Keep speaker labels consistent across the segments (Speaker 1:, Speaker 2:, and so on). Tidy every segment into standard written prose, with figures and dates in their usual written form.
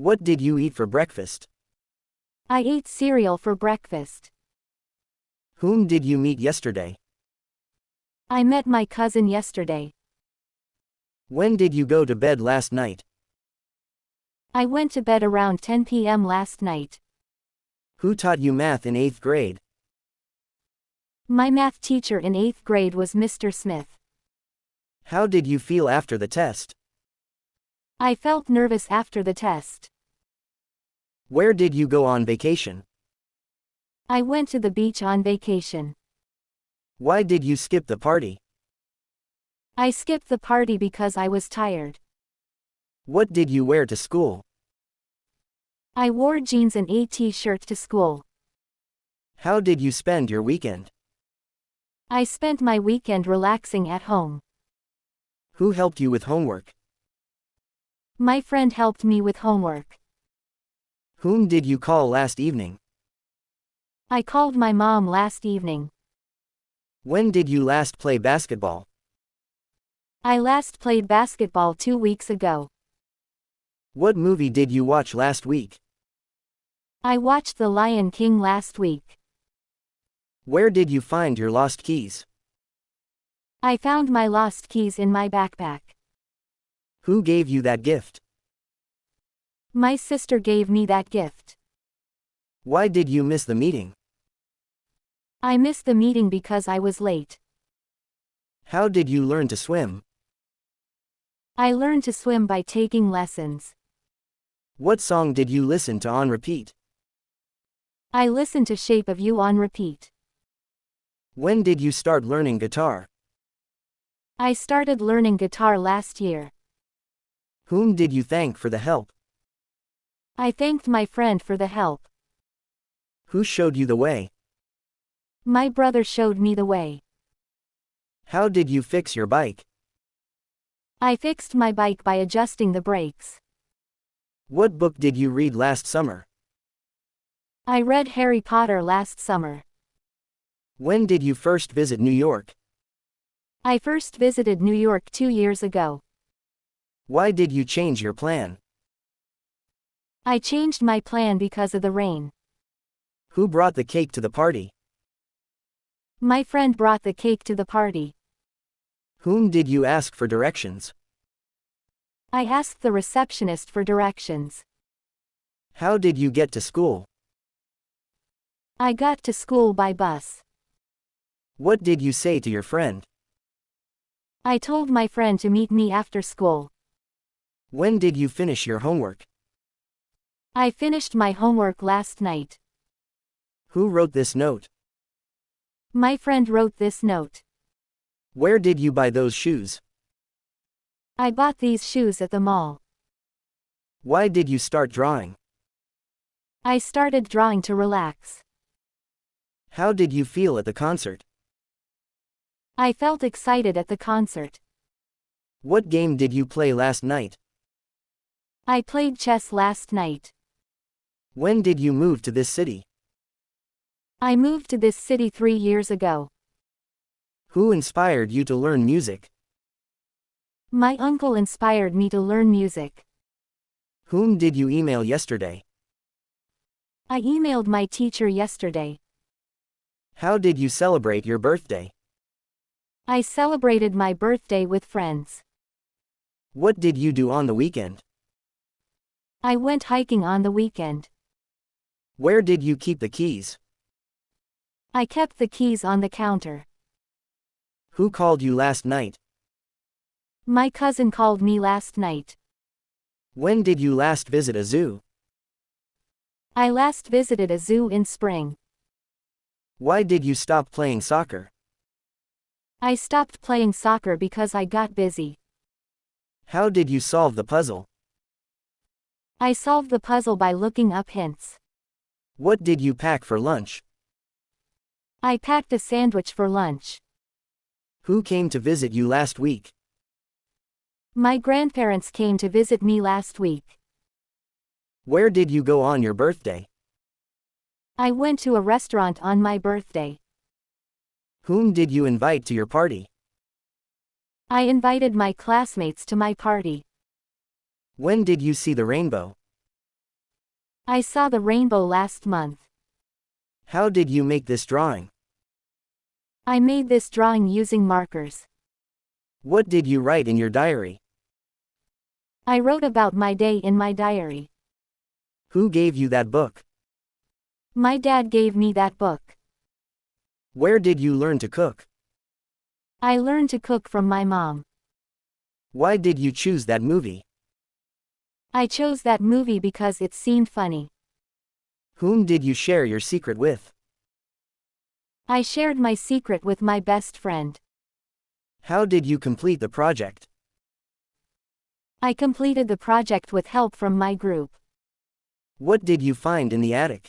Speaker 1: What did you eat for breakfast?
Speaker 2: I ate cereal for breakfast.
Speaker 1: Whom did you meet yesterday?
Speaker 2: I met my cousin yesterday.
Speaker 1: When did you go to bed last night?
Speaker 2: I went to bed around 10 p.m. last night.
Speaker 1: Who taught you math in 8th grade?
Speaker 2: My math teacher in 8th grade was Mr. Smith.
Speaker 1: How did you feel after the test?
Speaker 2: I felt nervous after the test.
Speaker 1: Where did you go on vacation?
Speaker 2: I went to the beach on vacation.
Speaker 1: Why did you skip the party?
Speaker 2: I skipped the party because I was tired.
Speaker 1: What did you wear to school?
Speaker 2: I wore jeans and a t-shirt to school.
Speaker 1: How did you spend your weekend?
Speaker 2: I spent my weekend relaxing at home.
Speaker 1: Who helped you with homework?
Speaker 2: My friend helped me with homework.
Speaker 1: Whom did you call last evening?
Speaker 2: I called my mom last evening.
Speaker 1: When did you last play basketball?
Speaker 2: I last played basketball 2 weeks ago.
Speaker 1: What movie did you watch last week?
Speaker 2: I watched The Lion King last week.
Speaker 1: Where did you find your lost keys?
Speaker 2: I found my lost keys in my backpack.
Speaker 1: Who gave you that gift?
Speaker 2: My sister gave me that gift.
Speaker 1: Why did you miss the meeting?
Speaker 2: I missed the meeting because I was late.
Speaker 1: How did you learn to swim?
Speaker 2: I learned to swim by taking lessons.
Speaker 1: What song did you listen to on repeat?
Speaker 2: I listened to Shape of You on repeat.
Speaker 1: When did you start learning guitar?
Speaker 2: I started learning guitar last year.
Speaker 1: Whom did you thank for the help?
Speaker 2: I thanked my friend for the help.
Speaker 1: Who showed you the way?
Speaker 2: My brother showed me the way.
Speaker 1: How did you fix your bike?
Speaker 2: I fixed my bike by adjusting the brakes.
Speaker 1: What book did you read last summer?
Speaker 2: I read Harry Potter last summer.
Speaker 1: When did you first visit New York?
Speaker 2: I first visited New York 2 years ago.
Speaker 1: Why did you change your plan?
Speaker 2: I changed my plan because of the rain.
Speaker 1: Who brought the cake to the party?
Speaker 2: My friend brought the cake to the party.
Speaker 1: Whom did you ask for directions?
Speaker 2: I asked the receptionist for directions.
Speaker 1: How did you get to school?
Speaker 2: I got to school by bus.
Speaker 1: What did you say to your friend?
Speaker 2: I told my friend to meet me after school.
Speaker 1: When did you finish your homework?
Speaker 2: I finished my homework last night.
Speaker 1: Who wrote this note?
Speaker 2: My friend wrote this note.
Speaker 1: Where did you buy those shoes?
Speaker 2: I bought these shoes at the mall.
Speaker 1: Why did you start drawing?
Speaker 2: I started drawing to relax.
Speaker 1: How did you feel at the concert?
Speaker 2: I felt excited at the concert.
Speaker 1: What game did you play last night?
Speaker 2: I played chess last night.
Speaker 1: When did you move to this city?
Speaker 2: I moved to this city 3 years ago.
Speaker 1: Who inspired you to learn music?
Speaker 2: My uncle inspired me to learn music.
Speaker 1: Whom did you email yesterday?
Speaker 2: I emailed my teacher yesterday.
Speaker 1: How did you celebrate your birthday?
Speaker 2: I celebrated my birthday with friends.
Speaker 1: What did you do on the weekend?
Speaker 2: I went hiking on the weekend.
Speaker 1: Where did you keep the keys?
Speaker 2: I kept the keys on the counter.
Speaker 1: Who called you last night?
Speaker 2: My cousin called me last night.
Speaker 1: When did you last visit a zoo?
Speaker 2: I last visited a zoo in spring.
Speaker 1: Why did you stop playing soccer?
Speaker 2: I stopped playing soccer because I got busy.
Speaker 1: How did you solve the puzzle?
Speaker 2: I solved the puzzle by looking up hints.
Speaker 1: What did you pack for lunch?
Speaker 2: I packed a sandwich for lunch.
Speaker 1: Who came to visit you last week?
Speaker 2: My grandparents came to visit me last week.
Speaker 1: Where did you go on your birthday?
Speaker 2: I went to a restaurant on my birthday.
Speaker 1: Whom did you invite to your party?
Speaker 2: I invited my classmates to my party.
Speaker 1: When did you see the rainbow?
Speaker 2: I saw the rainbow last month.
Speaker 1: How did you make this drawing?
Speaker 2: I made this drawing using markers.
Speaker 1: What did you write in your diary?
Speaker 2: I wrote about my day in my diary.
Speaker 1: Who gave you that book?
Speaker 2: My dad gave me that book.
Speaker 1: Where did you learn to cook?
Speaker 2: I learned to cook from my mom.
Speaker 1: Why did you choose that movie?
Speaker 2: I chose that movie because it seemed funny.
Speaker 1: Whom did you share your secret with?
Speaker 2: I shared my secret with my best friend.
Speaker 1: How did you complete the project?
Speaker 2: I completed the project with help from my group.
Speaker 1: What did you find in the attic?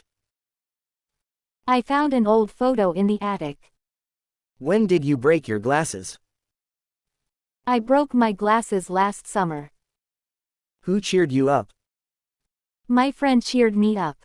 Speaker 2: I found an old photo in the attic.
Speaker 1: When did you break your glasses?
Speaker 2: I broke my glasses last summer.
Speaker 1: Who cheered you up?
Speaker 2: My friend cheered me up.